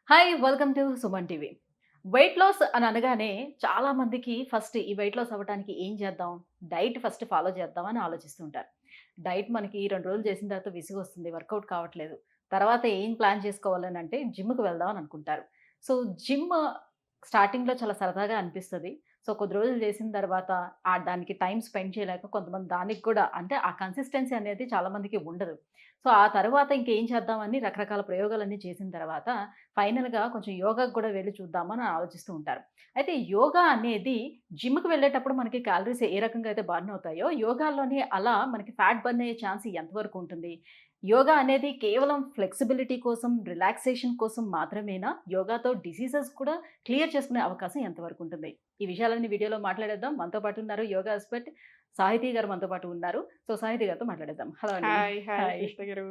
Hi! Welcome to Suman TV. Weight loss అని అనగానే చాలా మందికి ఫస్ట్ ఈ వెయిట్ లాస్ అవ్వటానికి ఏం చేద్దాం? డైట్ ఫస్ట్ ఫాలో చేద్దాం అని ఆలోచిస్తుంటారు. డైట్ మనకి 2 రోజులు చేసిన తర్వాత విసుగొస్తుంది. వర్కౌట్ కావట్లేదు. తర్వాత ఏం ప్లాన్ చేసుకోవాలనంటే జిమ్‌కి వెళ్దాం అని అనుకుంటారు. సో, జిమ్ స్టార్టింగ్‌లో చాలా సరదాగా అనిపిస్తది. సో, కొద్ది రోజులు చేసిన తర్వాత దానికి టైమ్ స్పెండ్ చేయలేక కొంతమంది దానికి కూడా అంటే ఆ కన్సిస్టెన్సీ అనేది చాలా మందికి ఉండదు. సో, ఆ తర్వాత ఇంకేం చేద్దామని రకరకాల ప్రయోగాలన్నీ చేసిన తర్వాత ఫైనల్‌గా కొంచెం యోగాకి కూడా వెళ్లి చూద్దామని ఆలోచిస్తూ ఉంటారు. అయితే యోగా అనేది జిమ్‌కి వెళ్ళేటప్పుడు మనకి క్యాలరీస్ ఏ రకంగా అయితే బర్న్ అవుతాయో, యోగాలోని అలా మనకి ఫ్యాట్ బర్న్ అయ్యే ఛాన్స్ ఎంతవరకు ఉంటుంది? యోగా అనేది కేవలం ఫ్లెక్సిబిలిటీ కోసం, రిలాక్సేషన్ కోసం మాత్రమేనా? యోగాతో డిసీజెస్ కూడా క్లియర్ చేసుకునే అవకాశం ఎంతవరకు ఉంటుంది? ఈ విషయాలన్నీ వీడియోలో మాట్లాడేద్దాం. మనతో పాటు ఉన్నారు యోగా ఎక్స్‌పర్ట్ సాహితీ గారు మనతో పాటు ఉన్నారు. సో, సాహితీ గారితో మాట్లాడేద్దాం. హలో అండి. హాయ్. Hi hi. కృష్ణ గారు.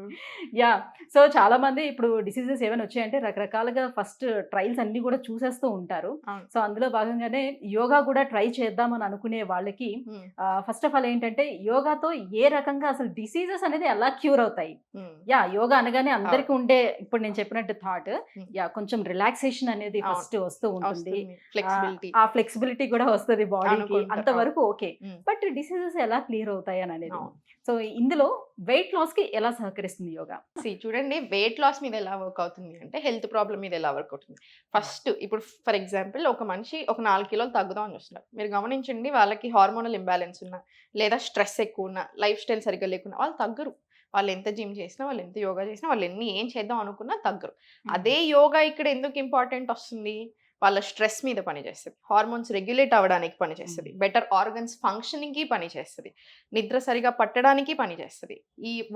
యాహ్! సో, చాలామంది ఇప్పుడు డిసీజెస్ ఏవైనా వచ్చాయంటే రకరకాలుగా ఫస్ట్ ట్రయల్స్ అన్నీ గూడా చూసేస్తూ ఉంటారు. అవును. సో, అందులో భాగంగానే యోగా గూడా ట్రై చేద్దామని అనుకునే వాళ్ళకి హ్మ్. ఫస్ట్ ఆఫ్ ఆల్ ఏంటంటే యోగాతో ఏ రకంగా అసలు డిసీజెస్ అనేది ఎలా క్యూర్ అవుతాయి? హ్మ్. యాహ్! యోగా అనగానే అవును. అందరికి ఉండే ఇప్పుడు నేను చెప్పినట్టు థాట్ హ్మ్. యాహ్! కొంచెం రిలాక్సేషన్ అనేది అవును. ఫస్ట్ వస్తూ ఉంటుంది. వస్తుంది. ఫ్లెక్సిబిలిటీ ఆ ఫ్లెక్సిబిలిటీ గూడా వస్తది బాడీకి. అనుకుంటారు. అవును. అంతవరకు ఓకే. హ్మ్. బట్ డిసీజెస్ ఎలా క్లియర్ అవుతాయి అననేది. అవును. సో, ఇందులో వెయిట్ లాస్‌కి ఎలా సహకరిస్తుంది యోగా? చూడండి, వెయిట్ లాస్ మీద ఎలా వర్క్ అవుతుంది అంటే, హెల్త్ ప్రాబ్లమ్ మీద ఎలా వర్క్ అవుతుంది. ఫస్ట్ ఇప్పుడు ఫర్ ఎగ్జాంపుల్ ఒక మనిషి ఒక 4 కిలోలు తగ్గుదాం అని చూస్తున్నారు. మీరు గమనించండి, వాళ్ళకి హార్మోనల్ ఇంబాలెన్స్ ఉన్నా, లేదా స్ట్రెస్ ఎక్కువున్నా, లైఫ్ స్టైల్ సరిగ్గా లేకున్నా వాళ్ళు తగ్గరు. వాళ్ళు ఎంత జిమ్ చేసినా, వాళ్ళు ఎంత యోగా చేసినా, వాళ్ళు ఏం చేద్దాం అనుకున్నా తగ్గరు. హ్మ్. అదే యోగా ఇక్కడ ఎందుకు ఇంపార్టెంట్ వస్తుంది? వాళ్ళ స్ట్రెస్ మీద పనిచేస్తది. హార్మోన్స్ రెగ్యులేట్ అవ్వడానికి హ్మ్. పనిచేస్తది. బెటర్ ఆర్గన్స్ ఫంక్షనింగ్‌కి పనిచేస్తది. నిద్ర సరిగ్గా పట్టడానికి పనిచేస్తది.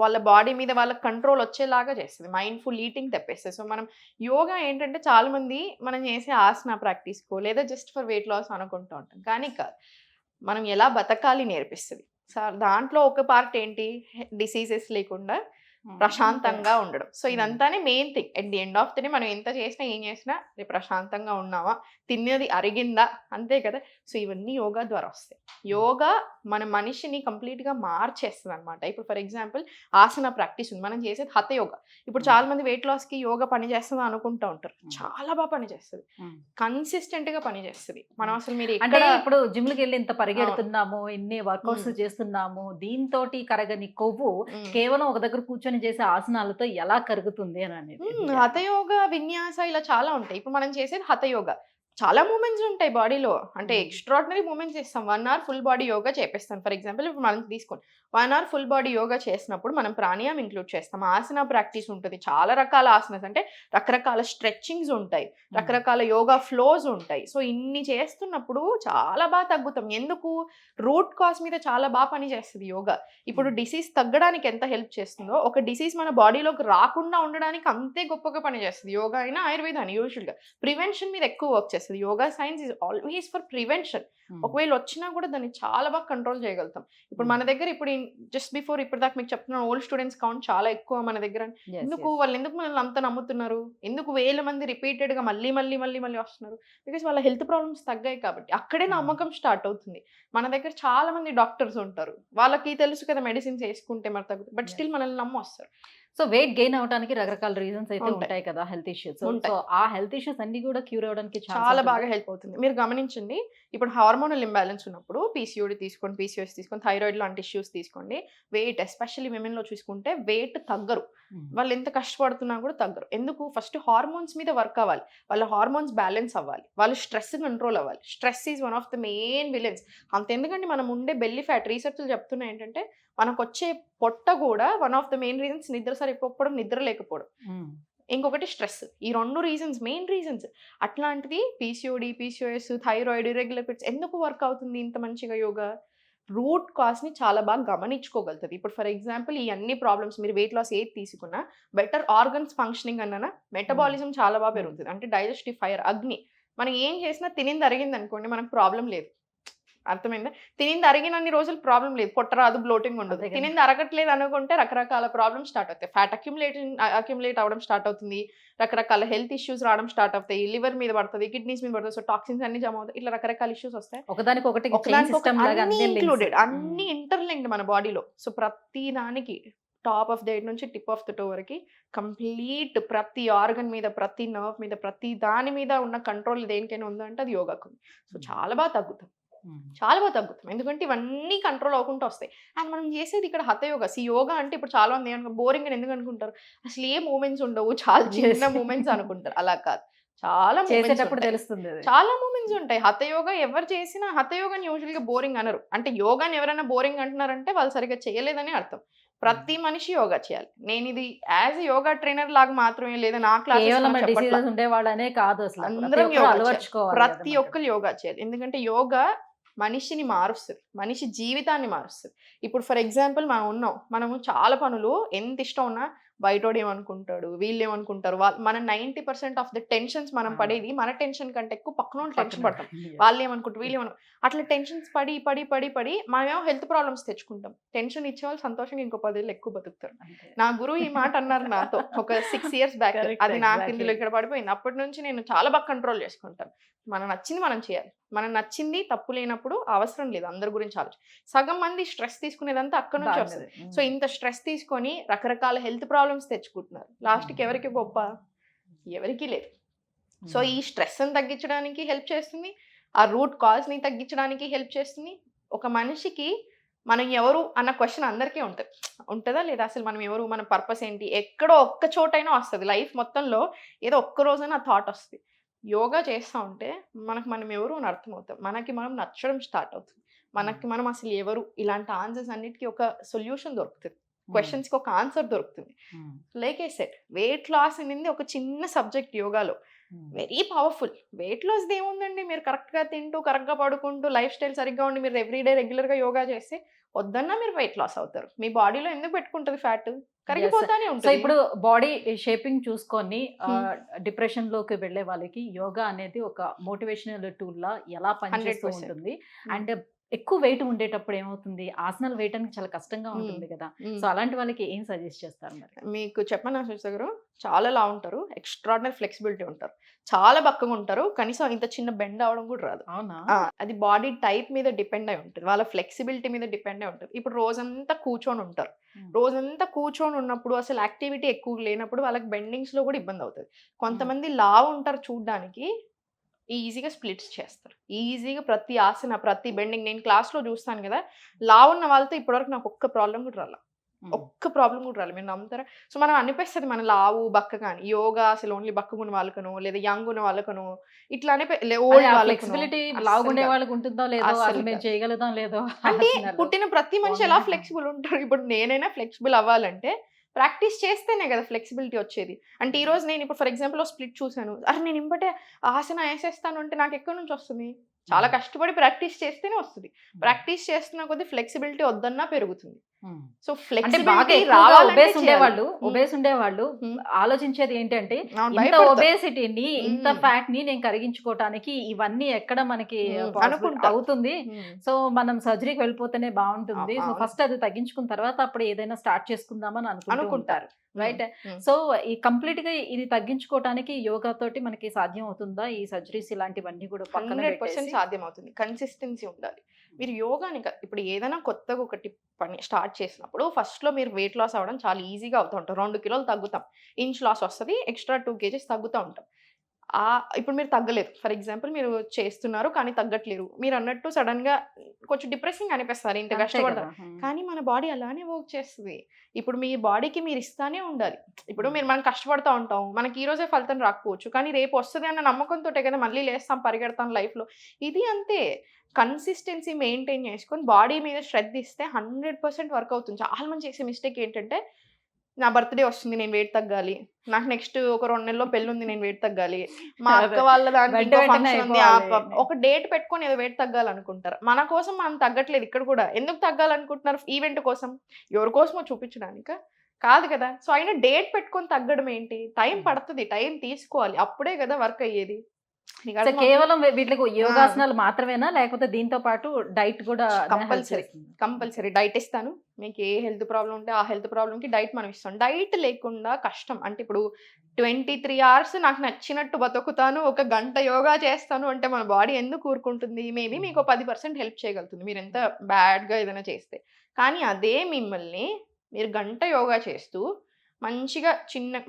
వాళ్ళ బాడీ మీద వాళ్ళకి కంట్రోల్ వచ్చేలాగా చేస్తది. Mindful eating తెప్పేస్తది. సో, మనం యోగా ఏంటంటే చాలామంది మనం చేసే ఆసన ప్రాక్టీస్‌కో లేదా జస్ట్ ఫర్ వెయిట్ లాస్ అనుకుంటూ ఉంటాం. కానీ కాదు. మనం ఎలా బతకాలి నేర్పిస్తది. దాంట్లో ఒక పార్ట్ ఏంటి? డిసీజెస్ లేకుండా హ్మ్. ఓకే. ప్రశాంతంగా ఉండడం. So, hmm. ఇదంతానే main thing. At the end of the day మనం ఎంత చేసినా, ఏం చేసినా రేపు ప్రశాంతంగా ఉన్నామా? తిన్నది అరిగిందా? అంతే కదా! సో, ఇవన్నీ యోగా ద్వారా వస్తాయి. హ్మ్. యోగా మన మనిషిని కంప్లీట్‌గా మార్చేస్తదనమాట. ఇప్పుడు ఫర్ ఎగ్జాంపుల్ ఆసన ప్రాక్టీస్ ఉంది. మనం చేసేది హఠ యోగా. ఇప్పుడు హ్మ్. చాలా మంది వెయిట్ లాస్‌కి యోగా పనిచేస్తదా అనుకుంటా ఉంటారు. హ్మ్. చాలా పనిచేస్తది. హ్మ్. కన్సిస్టెంట్‌గా పనిచేస్తది. మనం హ్మ్. అసలు మీరు అంటే ఎక్కడ ఇప్పుడు జిమ్‌లకెళ్ళి ఇంత అవును. పరిగెడుతున్నాము, ఇన్ని వర్కౌట్స్ హ్మ్. చేస్తున్నాము, దీనితోటి కరగని కొవ్వు హ్మ్. కేవలం ఒక దగ్గర కూర్చొని చేసే ఆసనాలతో ఎలా కరుగుతుంది అననేది. యాహ్! హఠయోగ, విన్యాస ఇలా చాలా ఉంటాయి. ఇప్పుడు మనం చేసేది హఠయోగ. చాలా మూవ్‌మెంట్స్ ఉంటాయి బాడీలో. అంటే హ్మ్. ఎక్స్‌ట్రార్డినరీ మూవ్‌మెంట్స్ చేస్తాం. 1 అవర్ ఫుల్ బాడీ యోగా చేపిస్తాను. ఫర్ ఎగ్జాంపుల్ ఇప్పుడు మనం తీసుకోండి. 1 అవర్ ఫుల్ బాడీ యోగా చేసినప్పుడు మనం ప్రాణాయామం ఇంక్లూడ్ చేస్తాం. ఆసన ప్రాక్టీస్ ఉంటది. చాలా రకాల ఆసనాస్ అంటే రకరకాల స్ట్రెచింగ్స్ ఉంటాయి. హ్మ్. రకరకాల యోగా ఫ్లోస్ ఉంటాయి. సో, ఇన్ని చేస్తున్నప్పుడు చాలా తగ్గుతాం. ఎందుకు? రూట్ కాజ్ మీద చాలా పని చేస్తది యోగా. ఇప్పుడు హ్మ్. డిసీజ్ తగ్గడానికి ఎంత హెల్ప్ చేస్తుందో, ఒక డిసీజ్ మన బాడీలోకి రాకుండా ఉండడానికి అంతే గొప్పగా పనిచేస్తది. యోగా అయినా, ఆయుర్వేద అయినా యూజువల్‌గా. ప్రివెన్షన్ మీద ఎక్కువ వర్క్ చేస్తది. Yoga science is always for prevention. హ్మ్. ఒకవేళ వచ్చినా కూడా దాన్ని చాలా కంట్రోల్ చేయగలుగుతాం. ఇప్పుడు హ్మ్. మన దగ్గర ఇప్పుడు జస్ట్ బిఫోర్ ఇప్పటిదాకా మీకు చెప్తున్నాను, ఓల్డ్ స్టూడెంట్స్ కౌంట్ చాలా ఎక్కువ మన దగ్గర. యెస్. ఎందుకు? యెస్. వాళ్ళెందుకు మనల్ని అంత నమ్ముతున్నారు? ఎందుకు వేల మంది రిపీటెడ్‌గా మళ్ళీ వస్తున్నారు? బికాజ్ వాళ్ళ హెల్త్ ప్రాబ్లమ్స్ తగ్గాయి కాబట్టి. అక్కడే హ్మ్. నమ్మకం స్టార్ట్ అవుతుంది. మన దగ్గర చాలా మంది డాక్టర్స్ ఉంటారు. వాళ్ళకి తెలుసు కదా మెడిసిన్స్ యేసుకుంటే మరి తగ్గుతది. But yes. స్టిల్ మనల్ని నమ్మొస్తారు. సో, వెయిట్ గెయిన్ అవ్వటానికి రకరకాల రీజన్స్ అయితే ఉంటాయి. ఉంటాయి కదా! Health issues. సో, ఉంటాయి. ఆ హెల్త్ ఇష్యూస్ అన్నీ గూడా క్యూర్ అవ్వడానికి ఛాన్స్ చాలా ఉంటుందా? బాగా హెల్ప్ అవుతుంది. మీరు గమనించండి. ఇప్పుడు హార్మోనల్ ఇంబాలెన్స్ ఉన్నప్పుడు పీసీఓడీ తీసుకోండి, పీసీఓఎస్ తీసుకోండి, థైరాయిడ్ లాంటి ఇష్యూస్ తీసుకోండి. వెయిట్ ఎస్పెషల్లీ విమెన్‌లో చూసుకుంటే వెయిట్ తగ్గరు. హ్మ్. వాళ్ళెంత కష్టపడుతున్నా కూడా తగ్గరు. ఎందుకు? ఫస్ట్ హార్మోన్స్ మీద వర్క్ అవ్వాలి. వాళ్ళ హార్మోన్స్ బ్యాలెన్స్ అవ్వాలి. వాళ్ళు స్ట్రెస్ కంట్రోల్ అవ్వాలి. Stress is one of the main villains. అంతెందుకండి, మనం ఉండే బెల్లీ ఫ్యాట్ రీసెర్చ్‌లు చెప్తున్నాయి ఏంటంటే, మనకొచ్చే పొట్ట గూడా one of the main reasons నిద్ర సరిపోకపోవడం, నిద్ర లేకపోవడం. హ్మ్. ఇంకొకటి స్ట్రెస్. ఈ 2 మెయిన్ రీజన్స్. అట్లాంటిది పీసీఓఎస్, థైరాయిడ్, ఇర్రెగ్యులర్ పీరియడ్స్ ఎందుకు వర్క్ అవుతుంది ఇంత మంచిగా యోగా? రూట్ కాజ్‌ని చాలా గమనించుకోగలుగుతది. ఇప్పుడు ఫర్ ఎగ్జాంపుల్ ఈ అన్ని ప్రాబ్లమ్స్ మీరు వెయిట్ లాస్ ఏది తీసుకున్నా బెటర్ ఆర్గన్స్ ఫంక్షనింగ్ అన్నానా, హ్మ్. మెటబాలిజం చాలా హ్మ్. పెరుగుతది. అంటే డైజెస్టివ్ ఫైర్ అగ్ని. మనం ఏం చేసినా తినింది అరిగిందనుకోండి మనకు ప్రాబ్లమ్ లేదు. అర్థమైందా? తినింది అరిగినన్ని రోజులు ప్రాబ్లమ్ లేదు. పొట్ట రాదు, బ్లోటింగ్ ఉండదు. అంతే కదా! తినింది అరగట్లేదు అనుకుంటే రకరకాల ప్రాబ్లమ్స్ స్టార్ట్ అవుతాయి. ఫ్యాట్ అక్యుములేట్ అవ్వడం స్టార్ట్ అవుతుంది. రకరకాల హెల్త్ ఇష్యూస్ రావడం స్టార్ట్ అవుతాయి. లివర్ మీద పడతది, కిడ్నీస్ మీద పడతది. సో, టాక్సిన్స్ అన్నీ జమ అవుతాయి. ఇట్లా రకరకాల ఇష్యూస్ వస్తాయి. ఒకదానికొకటి చైన్ ఒకదానికొకటి సిస్టమ్ లాగా అన్నీ అన్నీ లింక్స్. ఇంక్లూడెడ్. హ్మ్. అన్నీ ఇంటర్‌లింక్డ్ మన బాడీలో. సో, ప్రతి దానికి టాప్ ఆఫ్ ద హెడ్ నుంచి టిప్ ఆఫ్ ద టో వరకు కంప్లీట్ ప్రతి ఆర్గన్ మీద, ప్రతి నర్వ్ మీద, ప్రతి దాని మీద ఉన్న కంట్రోల్ దేనికైనా ఉందంటే అది యోగాకు ఉంది. సో చాలా బాగా తగ్గుతాం. చాలా బాగా తగ్గుతాం. ఎందుకంటే ఇవన్నీ కంట్రోల్ అవ్వకుండా వస్తాయి. అండ్ మనం చేసేది ఇక్కడ హఠ యోగా. యోగా అంటే ఇప్పుడు చాలా మంది ఏమనుకో బోరింగ్ అని ఎందుకు అనుకుంటారు? అసలు ఏ మూవ్‌మెంట్స్ ఉండవు. చాలా చిన్న మూవ్‌మెంట్స్ అనుకుంటారు. అలా కాదు. చాలా మూవ్‌మెంట్స్ చేసేటప్పుడు ఉంటాయి. తెలుస్తుంది అది. చాలా మూవ్‌మెంట్స్ ఉంటాయి. హఠ యోగా ఎవరు చేసినా హఠ యోగాని యూజువల్‌గా బోరింగ్ అనరు. అంటే యోగాని ఎవరైనా బోరింగ్ అంటున్నారంటే వాళ్ళు సరిగ్గా చేయలేదని అర్థం. ప్రతి మనిషి యోగా చేయాలి. నేనిది యాస్ ఎ యోగా ట్రైనర్ లాగా మాత్రమే లేదా నా కేవలం క్లాసెస్‌లో చెప్పట్లా. డిసీజెస్ ఉండేవాళ్ళనే కాదు అసలు. ప్రతి అందరం ఒక్కరు యోగా చేయాలి. అలవర్చుకోవాలి కదా ప్రతి మనం. ఒక్కరు యోగా చేయాలి. ఎందుకంటే యోగా మనిషిని మారుస్తది. మనిషి జీవితాన్ని మారుస్తది. ఇప్పుడు ఫర్ ఎగ్జాంపుల్ మనం ఉన్నాం. మనము చాలా పనులు ఎంత ఇష్టం ఉన్నా బయటోడు ఏమనుకుంటాడు, వీళ్ళేమనుకుంటారు. మన 90% ఆఫ్ ద టెన్షన్స్ మనం అవును. పడేది మన టెన్షన్ కంటే ఎక్కువ పక్కనోళ్ళు టెన్షన్ పక్కన పడతాం. వాళ్ళేమనుకుంటారు, అట్లా టెన్షన్స్ పడి మనమేమో హెల్త్ ప్రాబ్లమ్స్ తెచ్చుకుంటాం. టెన్షన్ ఇచ్చేవాళ్ళు సంతోషంగా ఇంకో 10 ఏళ్ళు ఎక్కువ బతుకుతారు. అంతే. నా గురువు ఈ మాట అన్నారు నాతో ఒక 6 ఇయర్స్ బ్యాక్. Correct, అది నాకు exactly. ఇందులో ఇక్కడ పడిపోయింది. అప్పటి నుంచి నేను చాలా బాగా కంట్రోల్ చేసుకుంటాను. మనం నచ్చింది మనం చేయాలి. మనం నచ్చింది తప్పు లేనప్పుడు అవసరం లేదు అందరి గురించి సగం మంది స్ట్రెస్ తీసుకునేదంతా అక్కడి నుంచి వస్తుంది. బాగున్నది. సో ఇంత స్ట్రెస్ తీసుకొని రకరకాల హెల్త్ ప్రాబ్లమ్స్ తెచ్చుకుంటున్నారు. లాస్ట్‌కి ఎవరికి గొప్ప? ఎవరికీ లేదు. సో ఈ స్ట్రెస్‌ని తగ్గించడానికి హెల్ప్ చేస్తుంది. ఆ రూట్ కాజ్‌ని తగ్గించడానికి హెల్ప్ చేస్తుంది. ఒక మనిషికి మనం ఎవరు అన్న క్వెషన్ అందరికీ ఉంటది. ఉంటదా లేదా? అసలు మనం ఎవరు? మన పర్పస్ ఏంటి? ఎక్కడో ఒక్క చోటైనా వస్తది. లైఫ్ మొత్తంలో ఏదో ఒక్క రోజైనా ఆ థాట్ వస్తది. యోగా చేస్తా ఉంటే మనం ఎవరు అని అర్థమవుతాం. మనకి మనం నచ్చడం స్టార్ట్ అవుతుంది. మనకి మనం అసలు ఎవరు? ఇలాంటి ఆన్సర్స్ అన్నిటికి ఒక సొల్యూషన్ దొరుకుతది. క్వెషన్స్‌కి ఒక ఆన్సర్ దొరుకుతుంది. Like I said weight loss అనేది ఒక చిన్న సబ్జెక్ట్ యోగాలో. Very powerful. వెయిట్ లాస్‌ది ఏముందండి? మీరు కరెక్ట్‌గా తింటూ, కరెక్ట్‌గా పడుకుంటూ, లైఫ్ స్టైల్ సరిగ్గా ఉండి మీరు ఎవ్రీడే రెగ్యులర్‌గా యోగా చేస్తే వద్దన్నా మీరు వెయిట్ లాస్ అవుతారు. మీ బాడీలో ఎందుకు పెట్టుకుంటది ఫ్యాట్? కరిగిపోతానే సో ఉంటది. ఇప్పుడు బాడీ షేపింగ్ చూసుకొని హ్మ్. డిప్రెషన్ లోకి వెళ్ళే వాళ్ళకి యోగా అనేది ఒక మోటివేషనల్ టూల్ లా ఎలా పనిచేస్తూ 100%. ఉంటుంది. హ్మ్. అండ్ ఎక్కువ వెయిట్ ఉండేటప్పుడు ఏమవుతుంది, ఆసనాలు వేయటానికి చాలా కష్టంగా హ్మ్. ఉంటుంది కదా. హ్మ్. సో అలాంటి వాళ్ళకి ఏం సజెస్ట్ చేస్తారు మరి? మీకు చెప్పనా సుజిత గారు? చాలా లావు ఉంటారు. ఎక్స్‌ట్రార్డినరీ ఫ్లెక్సిబిలిటీ ఉంటారు. చాలా బక్కగా ఉంటారు. కనీసం ఇంత చిన్న బెండ్ అవ్వడం కూడా రాదు. అవునా? అది బాడీ టైప్ మీద డిపెండ్ అయి ఉంటది. వాళ్ళ ఫ్లెక్సిబిలిటీ మీద డిపెండ్ అయి ఉంటది. ఇప్పుడు రోజంతా కూర్చొని ఉంటారు. రోజంతా కూర్చొని ఉన్నప్పుడు అసలు యాక్టివిటీ ఎక్కువ లేనప్పుడు వాళ్ళకి బెండింగ్స్‌లో కూడా ఇబ్బంది అవుతది. కొంతమంది లావు ఉంటారు చూడ్డానికి. ఈజీగా స్ప్లిట్స్ చేస్తారు. ఈజీగా ప్రతి ఆసన, ప్రతి బెండింగ్ నేను క్లాస్‌లో చూస్తాను గదా! లావున్న వాళ్ళతో ఇప్పటివరకు నాకు ఒక్క ప్రాబ్లమ్ కూడా రాలా. ఒక్క ప్రాబ్లమ్ కూడా రాలేదు. మీరు నమ్ముతారా? సో, మనం అనిపిస్తది మన లావు, బక్కగా అని. యోగా అసలు ఓన్లీ బక్కగున్న వాళ్ళకనో, లేదా యంగ్ ఉన్న వాళ్ళకనో, ఇట్లానే ఓల్డ్ వాళ్ళకనో ఫ్లెక్సిబిలిటీ అస్సలు లావుగుండే కాదు. వాళ్ళకి ఉంటుందో లేదో, అస్సలు అసలు మేము కాదు. చేయగలుగుతాం లేదో అంటే ఆసనాలు. పుట్టిన ప్రతి మనిషి ఎలా ఫ్లెక్సిబుల్ ఉంటారు? ఇప్పుడు నేనైనా ఫ్లెక్సిబుల్ అవ్వాలంటే ప్రాక్టీస్ చేస్తేనే కదా ఫ్లెక్సిబిలిటీ వచ్చేది. అంటే ఈరోజు నేను ఇప్పుడు ఫర్ ఎగ్జాంపుల్ ఓ స్ప్లిట్ చూసాను. అరె! నేను ఎంబటే ఆసన ఏసేస్తాను అంటే నాకెక్కడి నుంచి వస్తుంది? చాలా కష్టపడి ప్రాక్టీస్ చేస్తేనే వస్తది. ప్రాక్టీస్ చేస్తున్న కొద్దీ ఫ్లెక్సిబిలిటీ వద్దన్నా పెరుగుతుంది. సో, అంటే బాగా ఫ్లెక్సిబిలిటీ ఎక్కువగా రావాలంటే ఒబేస్ చేయాలి. ఉండేవాళ్ళు, హ్మ్. ఒబేస్ ఉండేవాళ్ళు హ్మ్. ఆలోచించేది ఏంటంటే, అవును. ఇంత భయపడతారు. ఒబేసిటీని, ఇంత హ్మ్. ఫ్యాట్‌ని నేను కరిగించుకోవటానికి ఇవన్నీ ఎక్కడ మనకి పాసిబుల్ అనుకుంటారు. అవుతుంది. హ్మ్. సో, మనం సర్జరీకి వెళ్ళిపోతేనే బావుంటుంది. సో, అవును. ఫస్ట్ అది తగ్గించుకున్న తర్వాత అప్పుడు ఏదైనా స్టార్ట్ చేసుకుందామని అనుకుంటూ అనుకుంటారు. ఉంటారు. రైట్? హ్మ్. సో, ఈ కంప్లీట్‌గా ఇది తగ్గించుకోవటానికి యోగా తోటి మనకి సాధ్యం అవుతుందా? ఈ సర్జరీస్ ఇలాంటివన్నీ కూడా పక్కన 100% పెట్టేసి? సాధ్యమవుతుంది. కన్సిస్టెన్సీ ఉండాలి. మీరు యోగాని ఇప్పుడు ఏదైనా కొత్తగా ఒకటి పని స్టార్ట్ చేసినప్పుడు ఫస్ట్‌లో మీరు వెయిట్ లాస్ అవ్వడం చాలా ఈజీగా అవుతూ ఉంటాం. 2 కిలోలు తగ్గుతాం. ఇంచ్ లాస్ వస్తది. ఎక్స్‌ట్రా 2 కేజీస్ తగ్గుతా ఉంటాం. ఇప్పుడు మీరు తగ్గలేదు. ఫర్ ఎగ్జాంపుల్ మీరు చేస్తున్నారు కానీ తగ్గట్లేరు. మీరన్నట్టు సడెన్‌గా కొంచెం డిప్రెసింగ్ అనిపిస్తారు. ఇంత అంతే కష్టపడతాం. కదా! కానీ మన బాడీ అలానే వర్క్ చేస్తది. ఇప్పుడు మీ బాడీకి మీరు ఇస్తానే ఉండాలి. ఇప్పుడు హ్మ్. మనం కష్టపడతా ఉంటాం. మనకి ఈ రోజే ఫలితం రాకపోవచ్చు. కానీ రేపు వస్తది అన్న నమ్మకంతోటే కదా మళ్ళీ లేస్తాం, పరిగెడతాం లైఫ్‌లో. ఇది అంతే. కన్సిస్టెన్సీ మెయింటైన్ చేసుకొని బాడీ మీద శ్రద్ధ ఇస్తే 100% వర్క్ అవుతుంది. చాలా మంది చేసే మిస్టేక్ ఏంటంటే, నా బర్త్‌డే వస్తుంది నేను వెయిట్ తగ్గాలి. నాకు నెక్స్ట్ ఒక 2 నెలల్లో పెళ్లుంది నేను వెయిట్ తగ్గాలి. మా అదే. అక్క వాళ్ళ దానికి వెంట ఇంకో వెంటనే ఫంక్షన్ ఉంది. అయిపోవాలి. ఒక డేట్ పెట్టుకొని ఏదో వెయిట్ తగ్గాలనుకుంటారు. మన కోసం మనం తగ్గట్లేదు ఇక్కడ కూడా. ఎందుకు తగ్గాలనుకుంటున్నారు? ఈవెంట్ కోసం. ఎవరి కోసమో చూపించడానికా? కాదు కదా! సో, అయినా డేట్ పెట్టుకొని తగ్గడం ఏంటి? టైం పడతది. టైం తీసుకోవాలి. అప్పుడే కదా వర్క్ అయ్యేది. నీకు సో, అర్థమవుతుందా? కేవలం వీటికి ఆ! యోగాసనాలు మాత్రమేనా? లేకపోతే దీంతో పాటు డైట్ కూడా హెల్ప్ కంపల్సరీ. చేస్తుందా? కంపల్సరీ. డైట్ ఇస్తాను. మీకు ఏ హెల్త్ ప్రాబ్లమ్ ఉంటే ఆ హెల్త్ ప్రాబ్లమ్‌కి డైట్ మనం ఇస్తాం. డైట్ లేకుండా కష్టం. అంటే ఇప్పుడు 23 అవర్స్ నాకు నచ్చినట్టు బతుకుతాను. ఒక గంట యోగా చేస్తాను అంటే మన బాడీ ఎందుకు ఊరుకుంటుంది? మేబీ మీకు 10% హెల్ప్ చేయగలుగుతుంది. మీరెంత బ్యాడ్‌గా ఏదైనా చేస్తే. కానీ అదే మిమ్మల్ని మీరు గంట యోగా చేస్తూ మంచిగా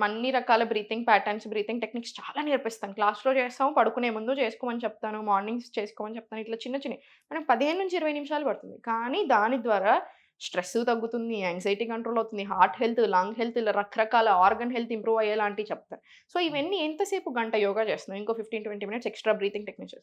అన్ని రకాల బ్రీతింగ్ ప్యాటర్న్స్, బ్రీతింగ్ టెక్నిక్స్ చాలా నేర్పిస్తాను. క్లాస్‌లో చేస్తాము, పడుకునే ముందు చేసుకోమని చెప్తాను, మార్నింగ్స్ చేసుకోమని చెప్తాను. ఇట్లా చిన్నయి మనకు 15-20 నిమిషాలు పడుతుంది. కానీ దాని ద్వారా స్ట్రెస్ తగ్గుతుంది, యాంగ్జైటీ కంట్రోల్ అవుతుంది, హార్ట్ హెల్త్, లంగ్ హెల్త్ ఇలా రకరకాల ఆర్గన్ హెల్త్ ఇంప్రూవ్ అయ్యేలాంటివి చెప్తాను. సో, ఇవన్నీ ఎంతసేపు గంట యోగా చేస్తున్నాం. ఇంకో 15-20 minutes extra breathing techniques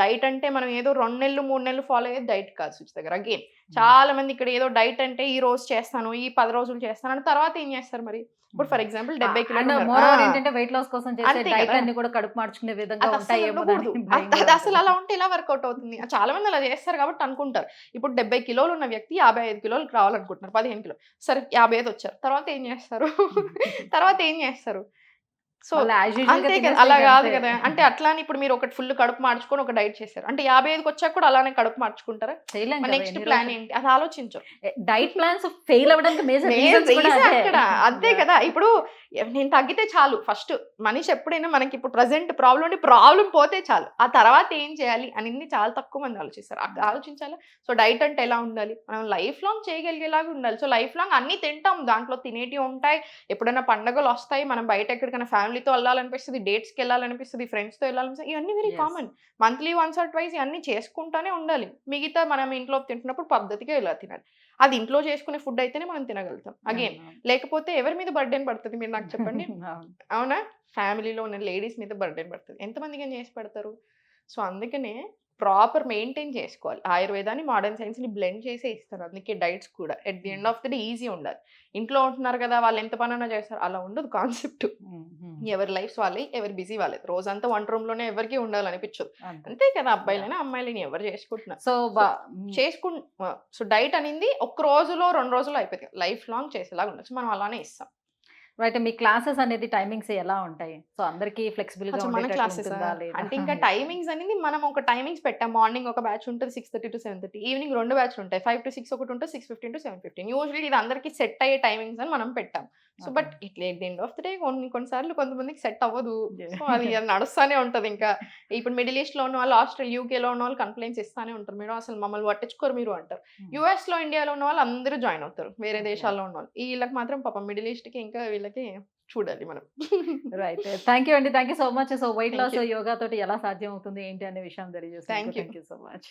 diet అంటే మనం ఏదో 2 నెలలు, 3 నెలలు ఫాలో అయ్యేది డైట్ కాదు సుచి దగ్గర. అగైన్ చాలా మంది ఇక్కడ ఏదో డైట్ అంటే ఈ రోజు చేస్తాను, ఈ 10 రోజులు చేస్తాను అని తర్వాత ఏం చేస్తారు మరి? ఇప్పుడు ఫర్ ఎగ్జాంపుల్ 70 కిలోలు అండ్ ఉన్నారు. మోర్ ఓవర్ ఏంటంటే వెయిట్ లాస్ కోసం చేసే అంతే డైట్ కదా! అన్ని కూడా కడుపు మార్చుకునే విధంగా అది అస్సలు ఉంటాయేమో ఉండకూడదు. అది అసలు అలా ఉంటే ఎలా వర్కౌట్ అవుతుంది? చాలా మంది అలా చేస్తారు కాబట్టి అనుకుంటారు. ఇప్పుడు 70 కిలోలు ఉన్న వ్యక్తి 55 కిలోలకి రావాలనుకుంటున్నారు. 15 కిలోలు. సరే 55 వచ్చారు. తర్వాత ఏం చేస్తారు? తర్వాత ఏం చేస్తారు? సో, మళ్ళీ యాజ్ యూజువల్ గా అంతే కదా! తినేస్తే అలా ఇక కాదు అంతే. కదా! అంటే అట్లా అని ఇప్పుడు మీరు ఒకటి ఫుల్ కడుపు మార్చుకొని ఒక డైట్ చేశారు. అంటే 55కి వచ్చాక కూడా అలానే కడుపు మార్చుకుంటారా? చేయలేం మరి కదా నెక్స్ట్ ఎన్ని ప్లాన్ రోజులు. ఏంటి? అది ఆలోచించరు. డైట్ ప్లాన్స్ ఫెయిల్ అవ్వడానికి మేజర్ రీజన్స్ కూడా రీజన్ అదే. అక్కడ. అంతే కదా! ఇప్పుడు నేను తగ్గితే చాలు ఫస్ట్. మనిషి ఎప్పుడైనా మనకి ఇప్పుడు ప్రెజెంట్ ప్రాబ్లమ్ ఉండి ప్రాబ్లమ్ పోతే చాలు. ఆ తర్వాత ఏం చేయాలి అనేది చాలా తక్కువ మంది ఆలోచిస్తారు. ఆలోచించాలా? సో, డైట్ అంటే ఎలా ఉండాలి? మనం లైఫ్ లాంగ్ చేయగలిగేలాగా ఉండాలి. సో, లైఫ్ లాంగ్ అన్నీ తింటాం. దాంట్లో తినేటివి ఉంటాయి. ఎప్పుడైనా పండగలొస్తాయి. మనం బయట ఎక్కడికైనా ఫ్యామిలీతో వెళ్ళాలనిపిస్తది. డేట్స్‌కెళ్ళాలనిపిస్తది. ఫ్రెండ్స్‌తో వెళ్ళాలనిపిస్తది. ఇవన్నీ very Yes. Common. Monthly once or twice ఇయన్నీ చేసుకుంటానే ఉండాలి. మిగతా మనం ఇంట్లో తింటున్నప్పుడు పద్ధతిగా ఇలా తినాలి. అది ఇంట్లో చేసుకునే ఫుడ్ అయితేనే మనం తినగలుగుతాం. అగైన్ లేకపోతే ఎవరి మీద బర్డెన్ పడతది మీరు నాకు చెప్పండి? అవును. అవునా? ఫ్యామిలీలో ఉన్న లేడీస్ మీద బర్డెన్ పడతది. ఎంతమందికని చేసి పెడతారు? సో, అందుకనే ప్రాపర్ మెయింటైన్ చేసుకోవాలి. ఆయుర్వేదాన్ని, మోడర్న్ సైన్స్‌ని బ్లెండ్ చేసే ఇస్తారు. అందుకే డైట్స్ కూడా. At the end of the day easy ఉండాలి. ఇంట్లో ఉంటున్నారు కదా! వాళ్ళు ఎంత పనైనా చేస్తారు. అలా ఉండదు కాన్సెప్ట్. ఎవరి లైఫ్స్ వాళ్ళయి, ఎవరి బిజీ వాళ్ళది. రోజంతా వంట రూమ్‌లోనే ఎవరికీ ఉండాలనిపించదు. అంతే. అంతే కదా! అబ్బాయిలైనా, అమ్మాయిలైనా ఎవరు చేసుకుంటున్నారు. సో సో, డైట్ అనేది ఒక్క రోజులో, 2 రోజుల్లో అయిపోద్ది. లైఫ్ లాంగ్ చేసేలాగా ఉండాలి. సో, మనం అలానే ఇస్తాం. రైట్. మీ క్లాసెస్ అనేది టైమింగ్స్ ఎలా ఉంటాయి? సో అందరికి ఫ్లెక్సిబుల్ గా అచ్చా! మన ఉండేటట్టు క్లాసెసా? ఉంటుందా లేదా? అంటే ఇంకా టైమింగ్స్ అనేది మనం ఒక టైమింగ్స్ పెట్టాం. మార్నింగ్ ఒక బ్యాచ్ ఉంటది 6:30-7:30. ఈవినింగ్ 2 బ్యాచ్‌లు ఉంటాయి. 5-6 ఒకటి ఉంటది. 6:15-7:15. యూజువల్లీ ఇది అందరికి సెట్ అయ్యే టైమింగ్స్ అని మనం పెట్టాం. So, Okay. బట్ ఇట్లా at the end of the day కొన్ని సార్లు కొంతమందికి సెట్ అవ్వదు. Yeah. సో, అది నడుస్తానే ఉంటది ఇంకా. ఇప్పుడు మిడిల్ ఈస్ట్‌లో ఉన్న వాళ్ళు, యూకేలో ఉన్న వాళ్ళు కంప్లెయింట్స్ ఇస్తానే ఉంటారు. మేడం అసలు మమ్మల్ని పట్టించుకోరు మీరు అంటారు. యూఎస్‌లో, ఇండియాలో ఉన్న వాళ్ళు అందరూ జాయిన్ అవుతారు. వేరే Okay. దేశాల్లో ఉన్నవాళ్ళు. వీళ్ళకి మాత్రం పాపం మిడిల్ ఈస్ట్‌కి ఇంకా వీళ్ళకి చూడాలి మనం. రైట్. థ్యాంక్ యూ అండి. Thank you so much. So wait thank లాస్ యూ. యోగా తోటి ఎలా సాధ్యం అవుతుంది ఏంటి అనే విషయం తెలియజేసినందుకు thank you. Thank you so much.